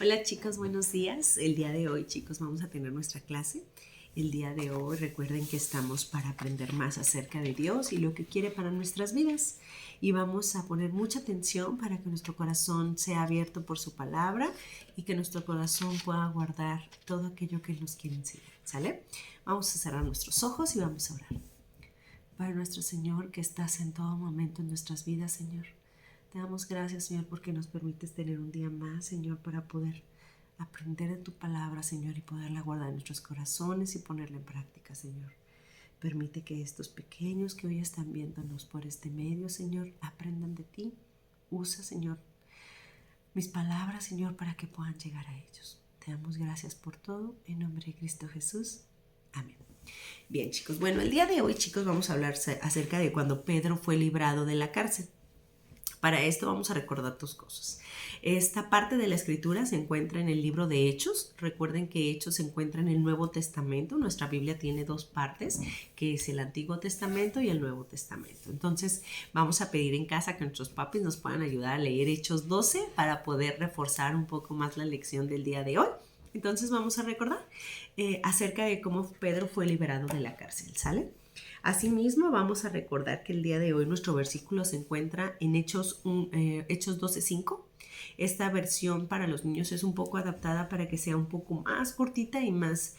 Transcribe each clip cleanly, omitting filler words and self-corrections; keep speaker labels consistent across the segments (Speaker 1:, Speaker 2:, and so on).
Speaker 1: Hola chicos, buenos días. El día de hoy, chicos, vamos a tener nuestra clase. El día de hoy recuerden que estamos para aprender más acerca de Dios y lo que quiere para nuestras vidas. Y vamos a poner mucha atención para que nuestro corazón sea abierto por su palabra y que nuestro corazón pueda guardar todo aquello que nos quiere enseñar. ¿Sale? Vamos a cerrar nuestros ojos y vamos a orar. Para nuestro Señor, que estás en todo momento en nuestras vidas, Señor. Te damos gracias, Señor, porque nos permites tener un día más, Señor, para poder aprender de tu palabra, Señor, y poderla guardar en nuestros corazones y ponerla en práctica, Señor. Permite que estos pequeños que hoy están viéndonos por este medio, Señor, aprendan de ti. Usa, Señor, mis palabras, Señor, para que puedan llegar a ellos. Te damos gracias por todo. En nombre de Cristo Jesús. Amén. Bien, chicos. Bueno, el día de hoy, chicos, vamos a hablar acerca de cuando Pedro fue librado de la cárcel. Para esto vamos a recordar dos cosas. Esta parte de la escritura se encuentra en el libro de Hechos. Recuerden que Hechos se encuentra en el Nuevo Testamento. Nuestra Biblia tiene dos partes, que es el Antiguo Testamento y el Nuevo Testamento. Entonces vamos a pedir en casa que nuestros papis nos puedan ayudar a leer Hechos 12 para poder reforzar un poco más la lección del día de hoy. Entonces vamos a recordar acerca de cómo Pedro fue liberado de la cárcel, ¿sale? Asimismo, vamos a recordar que el día de hoy nuestro versículo se encuentra en Hechos 12:5. Esta versión para los niños es un poco adaptada para que sea un poco más cortita y más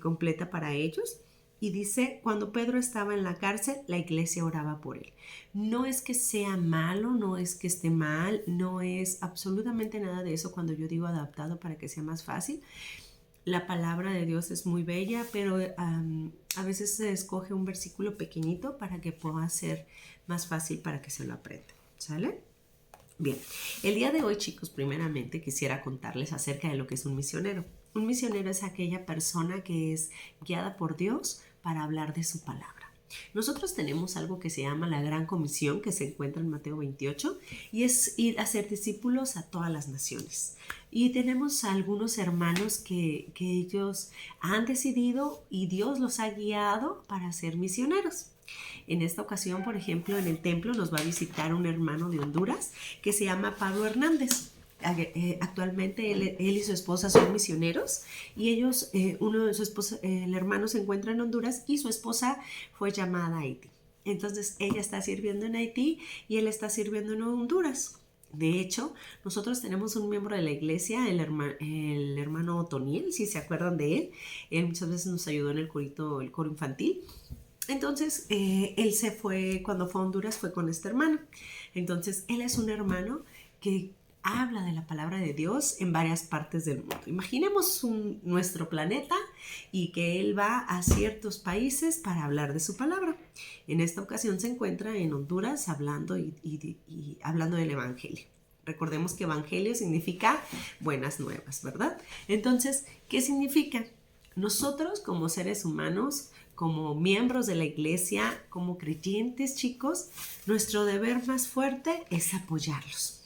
Speaker 1: completa para ellos. Y dice, cuando Pedro estaba en la cárcel, la iglesia oraba por él. No es que sea malo, no es que esté mal, no es absolutamente nada de eso cuando yo digo adaptado para que sea más fácil. La palabra de Dios es muy bella, pero a veces se escoge un versículo pequeñito para que pueda ser más fácil para que se lo aprendan, ¿sale? Bien, el día de hoy, chicos, primeramente quisiera contarles acerca de lo que es un misionero. Un misionero es aquella persona que es guiada por Dios para hablar de su palabra. Nosotros tenemos algo que se llama la Gran Comisión, que se encuentra en Mateo 28, y es ir a ser discípulos a todas las naciones. Y tenemos a algunos hermanos que ellos han decidido y Dios los ha guiado para ser misioneros. En esta ocasión, por ejemplo, en el templo nos va a visitar un hermano de Honduras que se llama Pablo Hernández. Actualmente él y su esposa son misioneros y ellos, uno de su esposa, el hermano se encuentra en Honduras y su esposa fue llamada a Haití. Entonces ella está sirviendo en Haití y él está sirviendo en Honduras. De hecho, nosotros tenemos un miembro de la iglesia, el hermano Otoniel, si se acuerdan de él. Él muchas veces nos ayudó en el coro infantil. Entonces, él se fue, cuando fue a Honduras, fue con este hermano. Entonces, él es un hermano que habla de la palabra de Dios en varias partes del mundo. Imaginemos nuestro planeta y que él va a ciertos países para hablar de su palabra. En esta ocasión se encuentra en Honduras hablando y hablando del evangelio. Recordemos que evangelio significa buenas nuevas, ¿verdad? Entonces, ¿qué significa? Nosotros como seres humanos, como miembros de la iglesia, como creyentes, chicos, nuestro deber más fuerte es apoyarlos.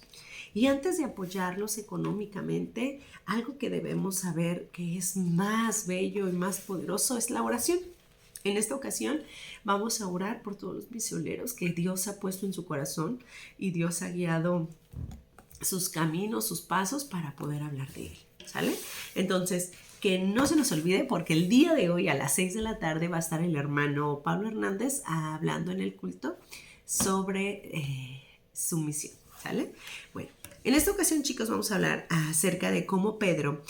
Speaker 1: Y antes de apoyarlos económicamente, algo que debemos saber que es más bello y más poderoso es la oración. En esta ocasión vamos a orar por todos los misioneros que Dios ha puesto en su corazón y Dios ha guiado sus caminos, sus pasos para poder hablar de él, ¿sale? Entonces, que no se nos olvide porque el día de hoy a las 6 de la tarde va a estar el hermano Pablo Hernández hablando en el culto sobre su misión, ¿sale? Bueno, en esta ocasión, chicos, vamos a hablar acerca de cómo Pedro,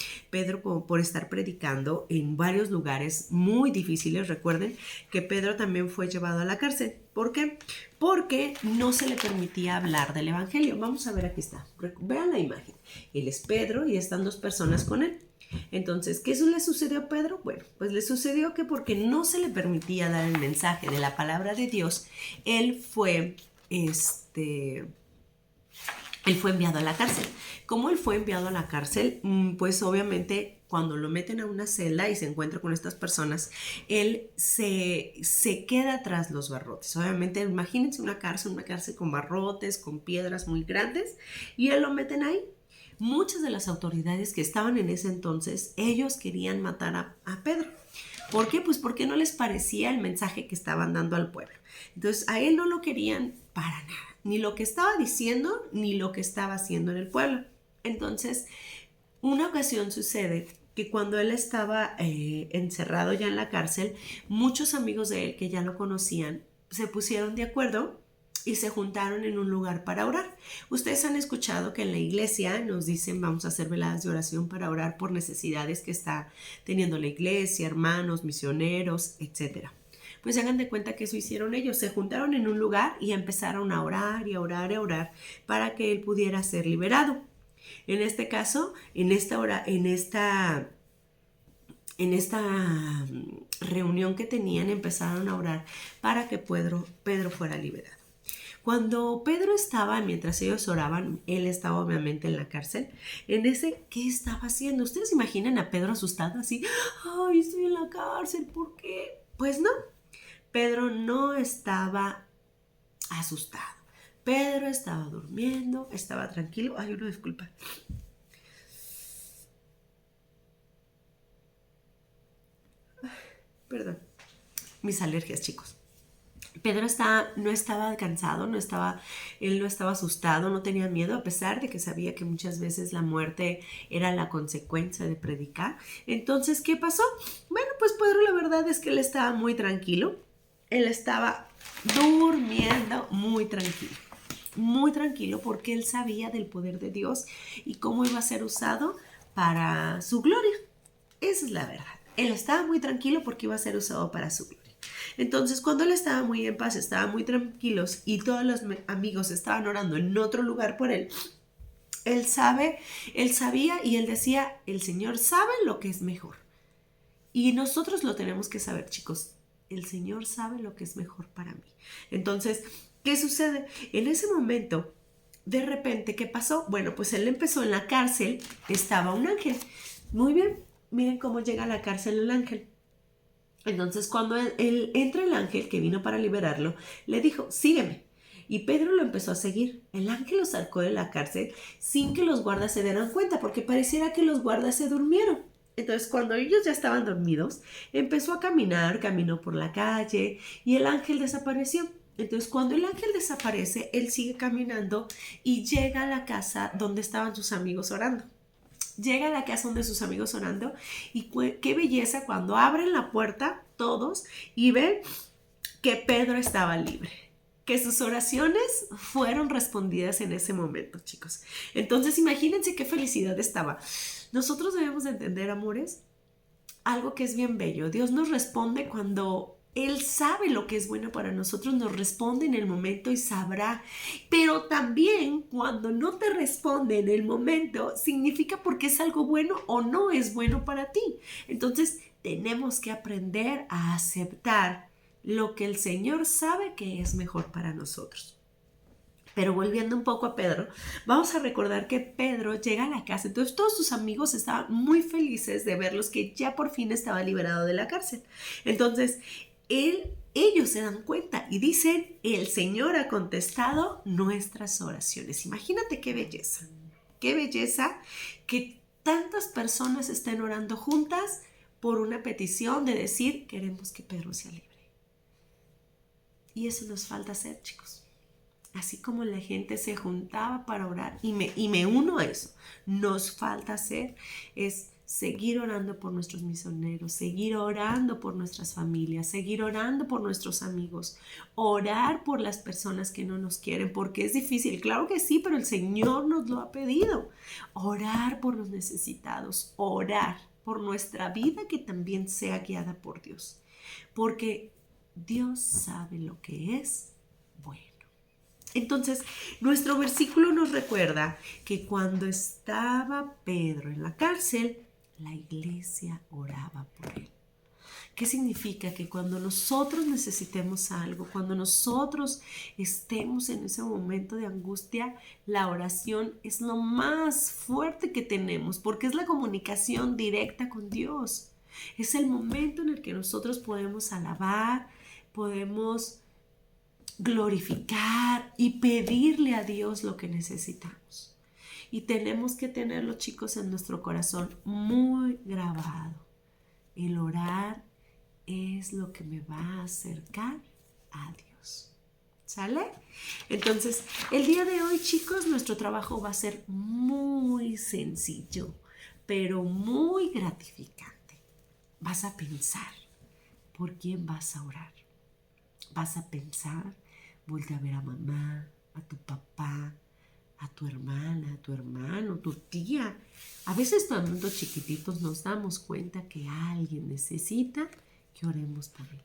Speaker 1: por estar predicando en varios lugares muy difíciles, recuerden que Pedro también fue llevado a la cárcel. ¿Por qué? Porque no se le permitía hablar del evangelio. Vamos a ver, aquí está. Vean la imagen. Él es Pedro y están dos personas con él. Entonces, ¿qué le sucedió a Pedro? Bueno, pues le sucedió que porque no se le permitía dar el mensaje de la palabra de Dios, él fue enviado a la cárcel. Como él fue enviado a la cárcel, pues obviamente cuando lo meten a una celda y se encuentra con estas personas, él se queda tras los barrotes. Obviamente, imagínense una cárcel con barrotes, con piedras muy grandes, y él lo meten ahí. Muchas de las autoridades que estaban en ese entonces, ellos querían matar a Pedro. ¿Por qué? Pues porque no les parecía el mensaje que estaban dando al pueblo. Entonces, a él no lo querían para nada. Ni lo que estaba diciendo, ni lo que estaba haciendo en el pueblo. Entonces, Una ocasión sucede que cuando él estaba encerrado ya en la cárcel, muchos amigos de él que ya lo conocían se pusieron de acuerdo y se juntaron en un lugar para orar. Ustedes han escuchado que en la iglesia nos dicen vamos a hacer veladas de oración para orar por necesidades que está teniendo la iglesia, hermanos, misioneros, etcétera. Pues hagan de cuenta que eso hicieron ellos, se juntaron en un lugar y empezaron a orar y a orar y a orar para que él pudiera ser liberado. En este caso, en esta reunión que tenían, empezaron a orar para que Pedro fuera liberado. Cuando Pedro estaba, mientras ellos oraban, él estaba obviamente en la cárcel. ¿Qué estaba haciendo? ¿Ustedes imaginan a Pedro asustado así? ¡Ay, estoy en la cárcel! ¿Por qué? Pues no, Pedro no estaba asustado. Pedro estaba durmiendo, estaba tranquilo. Ay, una disculpa. Perdón, mis alergias, chicos. Pedro no estaba cansado, él no estaba asustado, no tenía miedo, a pesar de que sabía que muchas veces la muerte era la consecuencia de predicar. Entonces, ¿qué pasó? Bueno, pues Pedro, la verdad es que él estaba muy tranquilo. Él estaba durmiendo muy tranquilo porque él sabía del poder de Dios y cómo iba a ser usado para su gloria. Esa es la verdad. Él estaba muy tranquilo porque iba a ser usado para su gloria. Entonces, cuando él estaba muy en paz, estaba muy tranquilos y todos los amigos estaban orando en otro lugar por él, él sabía y él decía, el Señor sabe lo que es mejor. Y nosotros lo tenemos que saber, chicos. El Señor sabe lo que es mejor para mí. Entonces, ¿qué sucede? En ese momento, de repente, ¿qué pasó? Bueno, pues él empezó en la cárcel, estaba un ángel. Muy bien, miren cómo llega a la cárcel el ángel. Entonces, cuando él entra el ángel que vino para liberarlo, le dijo, sígueme. Y Pedro lo empezó a seguir. El ángel lo sacó de la cárcel sin que los guardas se dieran cuenta, porque pareciera que los guardas se durmieron. Entonces, cuando ellos ya estaban dormidos, empezó a caminar, caminó por la calle y el ángel desapareció. Entonces, cuando el ángel desaparece, él sigue caminando y llega a la casa donde estaban sus amigos orando. Llega a la casa donde sus amigos orando y qué belleza cuando abren la puerta todos y ven que Pedro estaba libre, que sus oraciones fueron respondidas en ese momento, chicos. Entonces imagínense qué felicidad estaba. Nosotros debemos de entender, amores, algo que es bien bello. Dios nos responde cuando Él sabe lo que es bueno para nosotros, nos responde en el momento y sabrá. Pero también cuando no te responde en el momento, significa porque es algo bueno o no es bueno para ti. Entonces tenemos que aprender a aceptar lo que el Señor sabe que es mejor para nosotros. Pero volviendo un poco a Pedro, vamos a recordar que Pedro llega a la casa. Entonces todos sus amigos estaban muy felices de verlos que ya por fin estaba liberado de la cárcel. Entonces ellos se dan cuenta y dicen, el Señor ha contestado nuestras oraciones. Imagínate qué belleza que tantas personas estén orando juntas por una petición de decir, queremos que Pedro sea libre. Y eso nos falta hacer, chicos. Así como la gente se juntaba para orar, y me uno a eso, nos falta hacer es seguir orando por nuestros misioneros, seguir orando por nuestras familias, seguir orando por nuestros amigos, orar por las personas que no nos quieren, porque es difícil, claro que sí, pero el Señor nos lo ha pedido. Orar por los necesitados, orar por nuestra vida que también sea guiada por Dios, porque Dios sabe lo que es bueno. Entonces, nuestro versículo nos recuerda que cuando estaba Pedro en la cárcel, la iglesia oraba por él. ¿Qué significa? Que cuando nosotros necesitemos algo, cuando nosotros estemos en ese momento de angustia, la oración es lo más fuerte que tenemos, porque es la comunicación directa con Dios. Es el momento en el que nosotros podemos alabar, podemos glorificar y pedirle a Dios lo que necesitamos. Y tenemos que tenerlo, chicos, en nuestro corazón muy grabado. El orar es lo que me va a acercar a Dios. ¿Sale? Entonces, el día de hoy, chicos, nuestro trabajo va a ser muy sencillo. pero muy gratificante. Vas a pensar por quién vas a orar. Vas a pensar, voltea a ver a mamá, a tu papá, a tu hermana, a tu hermano, tu tía. A veces cuando chiquititos nos damos cuenta que alguien necesita que oremos por él.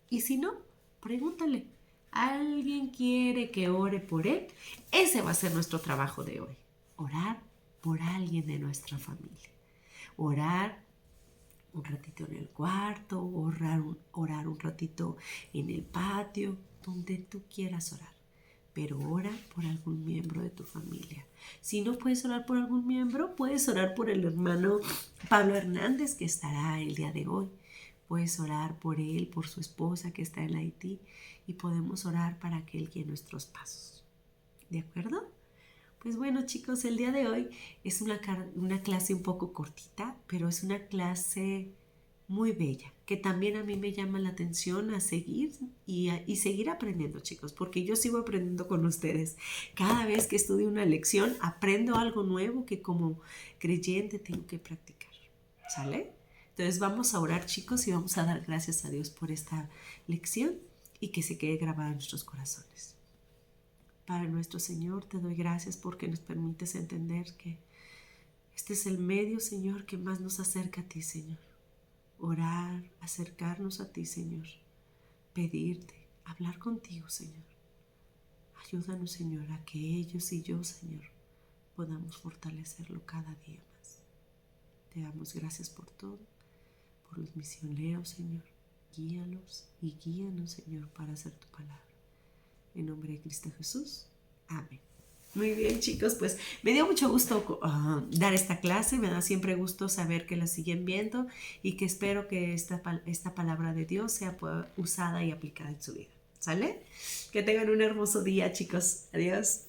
Speaker 1: Y si no, pregúntale, ¿alguien quiere que ore por él? Ese va a ser nuestro trabajo de hoy. Orar por alguien de nuestra familia. Orar un ratito en el cuarto, orar un ratito en el patio, donde tú quieras orar. Pero ora por algún miembro de tu familia. Si no puedes orar por algún miembro, puedes orar por el hermano Pablo Hernández, que estará el día de hoy. Puedes orar por él, por su esposa que está en Haití, y podemos orar para que él guíe nuestros pasos. ¿De acuerdo? Pues bueno, chicos, el día de hoy es una clase un poco cortita, pero es una clase muy bella, que también a mí me llama la atención a seguir y seguir aprendiendo, chicos, porque yo sigo aprendiendo con ustedes. Cada vez que estudio una lección, aprendo algo nuevo que como creyente tengo que practicar. ¿Sale? Entonces vamos a orar, chicos, y vamos a dar gracias a Dios por esta lección y que se quede grabada en nuestros corazones. Padre nuestro Señor, te doy gracias porque nos permites entender que este es el medio, Señor, que más nos acerca a ti, Señor. Orar, acercarnos a ti, Señor. Pedirte, hablar contigo, Señor. Ayúdanos, Señor, a que ellos y yo, Señor, podamos fortalecerlo cada día más. Te damos gracias por todo, por los misioneros, Señor. Guíalos y guíanos, Señor, para hacer tu palabra. En nombre de Cristo Jesús. Amén. Muy bien, chicos, pues me dio mucho gusto dar esta clase, me da siempre gusto saber que la siguen viendo y que espero que esta palabra de Dios sea usada y aplicada en su vida. ¿Sale? Que tengan un hermoso día, chicos. Adiós.